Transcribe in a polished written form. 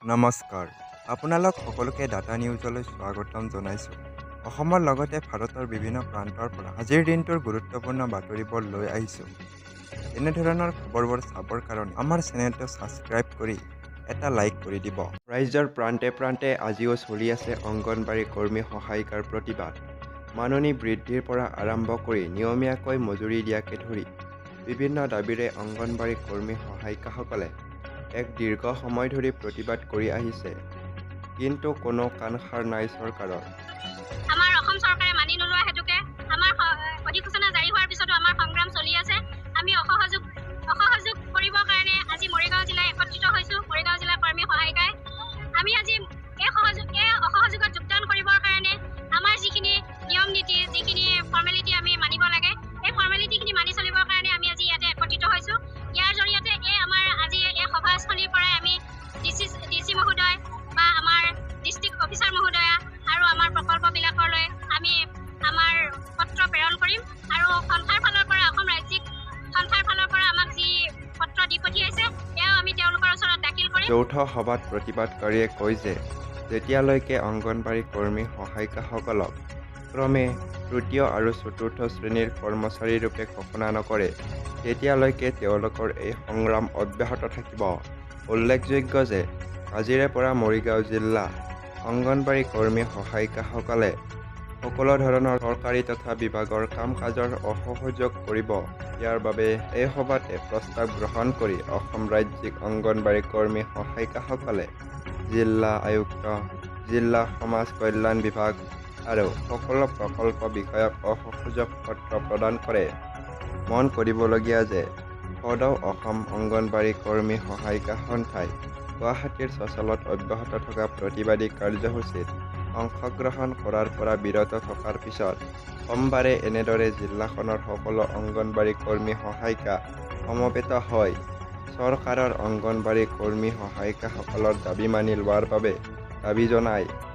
নমস্কাৰ, আপোনালোক সকলোকে ডাটা নিউজলৈ স্বাগতম জনাইছোঁ। অসমৰ লগতে ভাৰতৰ বিভিন্ন প্ৰান্তৰ পৰা আজিৰ দিনটোৰ গুৰুত্বপূৰ্ণ বাতৰিবোৰ লৈ আহিছোঁ। এনেধৰণৰ খবৰবোৰ চাবৰ কাৰণে আমাৰ চেনেলটো ছাবস্ক্ৰাইব কৰি এটা লাইক কৰি দিব। ৰাজ্যৰ প্ৰান্তে প্ৰান্তে আজিও চলি আছে অংগনবাড়ী কৰ্মী সহায়িকাৰ প্ৰতিবাদ। মাননি বৃদ্ধিৰ পৰা আৰম্ভ কৰি নিয়মীয়াকৈ মজুৰি দিয়াকে ধৰি বিভিন্ন দাবীৰে অংগনবাড়ী কৰ্মী সহায়িকাসকলে এক দীৰ্ঘ সময় ধৰি প্ৰতিবাদ কৰি আহিছে। কিন্তু কোনো কাণসাৰ নাই চৰকাৰৰ। আমাৰ অসম চৰকাৰে মানি নোলোৱা হেতুকে আমাৰ অধিসূচনা জাৰি হোৱাৰ পিছতো আমাৰ সংগ্ৰাম চলি আছে। আমি অসহযোগ কৰিবৰ কাৰণে আজি মৰিগাঁও জিলাত একত্ৰিত হৈছোঁ। মৰিগাঁও জিলা কৰ্মী সহায়িকাই আমি আজি এই অসহযোগত যোগদান কৰিবৰ কাৰণে আমাৰ যিখিনি নিয়ম নীতি, যিখিনি ফৰ্মেলিটি আমি মানিব লাগে, এই ফৰ্মেলিটিখিনি মানি চলিবৰ কাৰণে আমি আজি ইয়াতে একত্ৰিত হৈছোঁ। ইয়াৰ জৰিয়তে আমাৰ আজি এই সভাস্থলীৰ পৰাই আমি ডিচি মহোদয় বা আমাৰ ডিষ্ট্ৰিক্ট অফিচাৰ মহোদয়া আৰু আমাৰ প্ৰকল্পবিলাকলৈ আমি আমাৰ পত্ৰ প্ৰেৰণ কৰিম। আৰু সন্থাৰ ফালৰ পৰা অসম ৰাজ্যিক সন্থাৰ ফালৰ পৰা আমাক যি পত্ৰ দি পঠিয়াইছে সেয়াও আমি তেওঁলোকৰ ওচৰত দাখিল কৰিম। যৌথ সভাত প্ৰতিবাদকাৰীয়ে কয় যে যেতিয়ালৈকে অংগনবাড়ী কৰ্মী সহায়িকাসকলক ক্ৰমে তৃতীয় আৰু চতুৰ্থ শ্ৰেণীৰ কৰ্মচাৰী ৰূপে ঘোষণা নকৰে তেতিয়ালৈকে তেওঁলোকৰ এই সংগ্ৰাম অব্যাহত থাকিব। উল্লেখযোগ্য যে আজিৰে পৰা মৰিগাঁও জিলা অংগনবাড়ী কৰ্মী সহায়িকাসকলে সকলো ধৰণৰ চৰকাৰী তথা বিভাগৰ কাম কাজৰ অসহযোগ কৰিব। ইয়াৰ বাবে এই সভাতে প্ৰস্তাৱ গ্ৰহণ কৰি অসম ৰাজ্যিক অংগনবাড়ী কৰ্মী সহায়িকাসকলে জিলা আয়ুক্ত, জিলা সমাজ কল্যাণ বিভাগ আৰু সকলো প্ৰকল্প বিষয়ক অসহযোগ পত্ৰ প্ৰদান কৰে। মন কৰিবলগীয়া যে সদৌ অসম অংগনবাড়ী কৰ্মী সহায়িকা সন্থাই গুৱাহাটীৰ চচলত অব্যাহত থকা প্ৰতিবাদী কাৰ্যসূচীত অংশগ্ৰহণ কৰাৰ পৰা বিৰত থকাৰ পিছত সোমবাৰে এনেদৰে জিলাখনৰ সকলো অংগনবাড়ী কৰ্মী সহায়িকা সমবেত হৈ চৰকাৰৰ অংগনবাড়ী কৰ্মী সহায়িকাসকলৰ দাবী মানি লোৱাৰ বাবে দাবী জনায়।